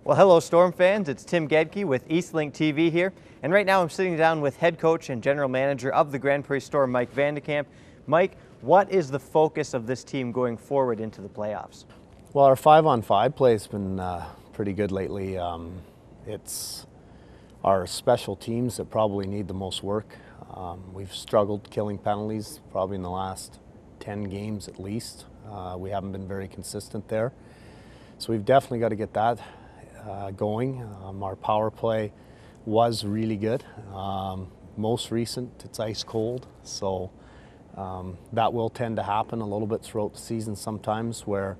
Well, hello Storm fans, it's Tim Gedke with Eastlink TV here, and right now I'm sitting down with head coach and general manager of the Grand Prairie Storm, Mike Vandekamp. Mike, what is the focus of this team going forward into the playoffs? Well, our 5-on-5 play has been pretty good lately. It's our special teams that probably need the most work. We've struggled killing penalties probably in the last 10 games at least. We haven't been very consistent there. So we've definitely got to get that going. Our power play was really good. Most recent, it's ice cold. So that will tend to happen a little bit throughout the season sometimes where,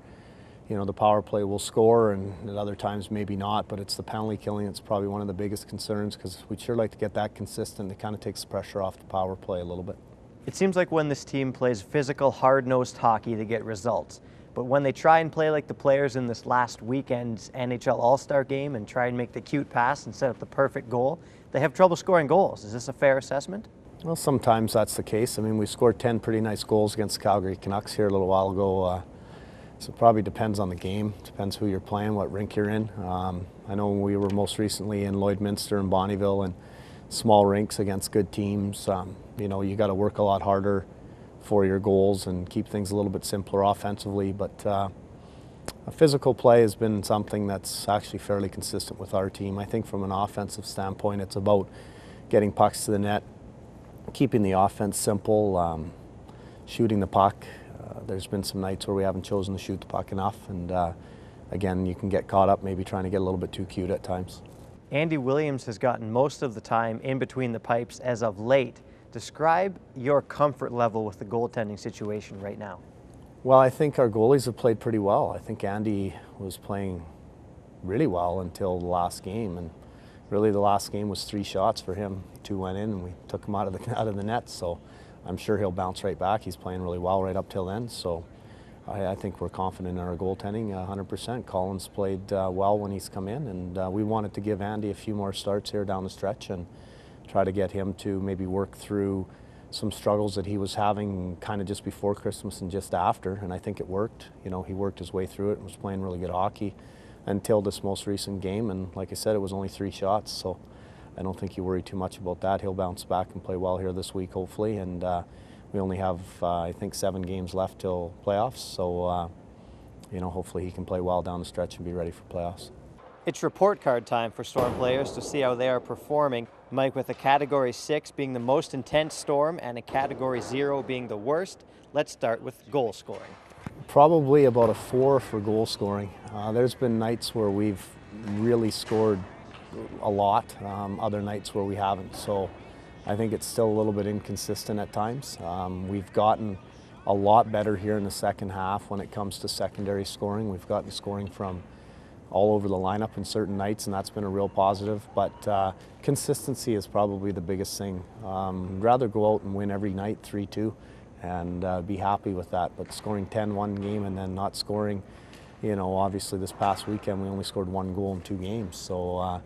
you know, the power play will score and at other times maybe not, but it's the penalty killing that's probably one of the biggest concerns because we'd sure like to get that consistent. It kind of takes the pressure off the power play a little bit. It seems like when this team plays physical, hard-nosed hockey, they get results. But when they try and play like the players in this last weekend's NHL All-Star game and try and make the cute pass and set up the perfect goal, they have trouble scoring goals. Is this a fair assessment? Well, sometimes that's the case. I mean, we scored 10 pretty nice goals against the Calgary Canucks here a little while ago. So it probably depends on the game, depends who you're playing, what rink you're in. I know we were most recently in Lloydminster and Bonnyville and small rinks against good teams. You know, you got to work a lot harder for your goals and keep things a little bit simpler offensively, but a physical play has been something that's actually fairly consistent with our team. I think from an offensive standpoint, it's about getting pucks to the net, keeping the offense simple, shooting the puck. There's been some nights where we haven't chosen to shoot the puck enough, and again, you can get caught up maybe trying to get a little bit too cute at times. Andy Williams has gotten most of the time in between the pipes as of late. Describe your comfort level with the goaltending situation right now. Well, I think our goalies have played pretty well. I think Andy was playing really well until the last game, and really the last game was 3 shots for him. 2 went in, and we took him out of the net. So I'm sure he'll bounce right back. He's playing really well right up till then. So I think we're confident in our goaltending 100%. Colin's played well when he's come in, and we wanted to give Andy a few more starts here down the stretch and try to get him to maybe work through some struggles that he was having kind of just before Christmas and just after, and I think it worked. You know, he worked his way through it and was playing really good hockey until this most recent game, and like I said, it was only 3 shots, so I don't think you worry too much about that. He'll bounce back and play well here this week, hopefully, and we only have, I think, 7 games left till playoffs, so you know, hopefully he can play well down the stretch and be ready for playoffs. It's report card time for Storm players to see how they are performing. Mike, with a Category 6 being the most intense Storm and a Category 0 being the worst, let's start with goal scoring. Probably about a 4 for goal scoring. There's been nights where we've really scored a lot, other nights where we haven't. So I think it's still a little bit inconsistent at times. We've gotten a lot better here in the second half when it comes to secondary scoring. We've gotten scoring from all over the lineup in certain nights, and that's been a real positive. But consistency is probably the biggest thing. I'd rather go out and win every night 3-2 and be happy with that. But scoring 10 one game and then not scoring, you know, obviously this past weekend we only scored 1 goal in 2 games. So,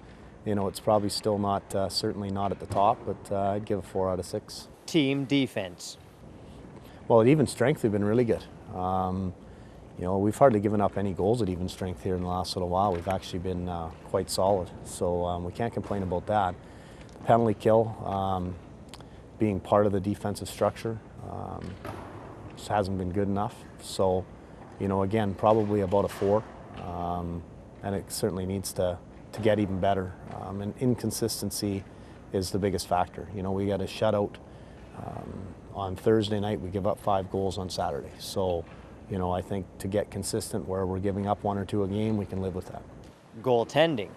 you know, it's probably still not, certainly not at the top, but I'd give a 4 out of 6. Team defense. Well, at even strength, we've been really good. You know, we've hardly given up any goals at even strength here in the last little while. We've actually been quite solid, so we can't complain about that. The penalty kill, being part of the defensive structure, just hasn't been good enough. So, you know, again, probably about a 4, and it certainly needs to get even better. And inconsistency is the biggest factor. You know, we got a shutout on Thursday night. We give up 5 goals on Saturday. So, you know, I think to get consistent where we're giving up 1 or 2 a game, we can live with that. Goaltending.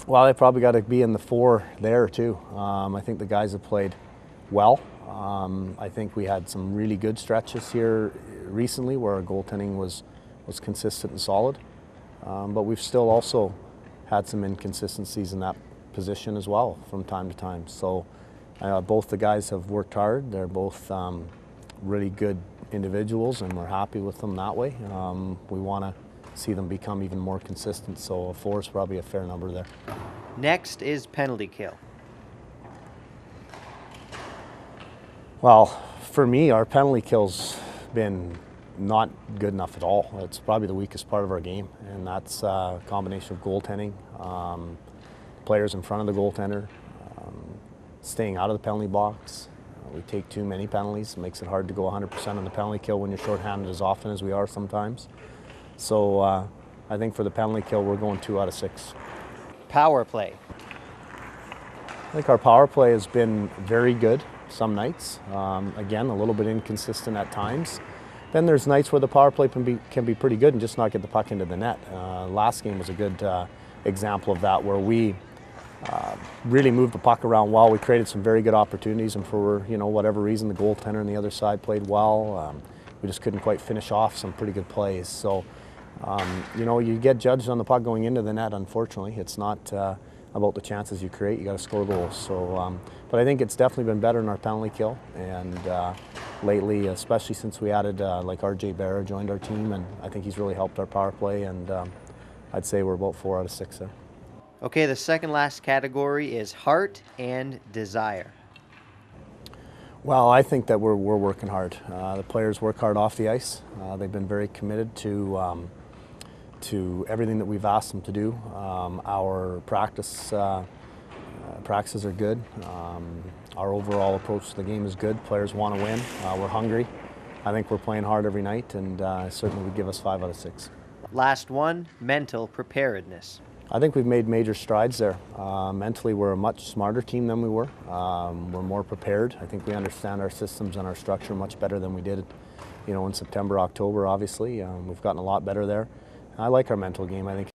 Well, I probably got to be in the 4 there too. I think the guys have played well. I think we had some really good stretches here recently where our goaltending was consistent and solid. But we've still also had some inconsistencies in that position as well from time to time. So both the guys have worked hard. They're both really good individuals, and we're happy with them that way. We want to see them become even more consistent, so a 4 is probably a fair number there. Next is penalty kill. Well, for me, our penalty kill's been not good enough at all. It's probably the weakest part of our game, and that's a combination of goaltending, players in front of the goaltender, staying out of the penalty box. We take too many penalties. It makes it hard to go 100% on the penalty kill when you're shorthanded as often as we are sometimes. So I think for the penalty kill, we're going 2 out of 6. Power play. I think our power play has been very good some nights. Again, a little bit inconsistent at times. Then there's nights where the power play can be pretty good and just not get the puck into the net. Last game was a good example of that, where we really moved the puck around well. We created some very good opportunities, and for whatever reason, the goaltender on the other side played well. We just couldn't quite finish off some pretty good plays. So, you get judged on the puck going into the net. Unfortunately, it's not about the chances you create. You got to score goals. So, but I think it's definitely been better in our penalty kill, and lately, especially since we added like RJ Barra joined our team, and I think he's really helped our power play. And I'd say we're about 4 out of 6 there. Okay, the second last category is heart and desire. Well, I think that we're working hard. The players work hard off the ice. They've been very committed to everything that we've asked them to do. Our practices are good. Our overall approach to the game is good. Players want to win. We're hungry. I think we're playing hard every night, and certainly would give us 5 out of 6. Last one, mental preparedness. I think we've made major strides there. Mentally, we're a much smarter team than we were. We're more prepared. I think we understand our systems and our structure much better than we did, in September, October, obviously. We've gotten a lot better there. I like our mental game. I think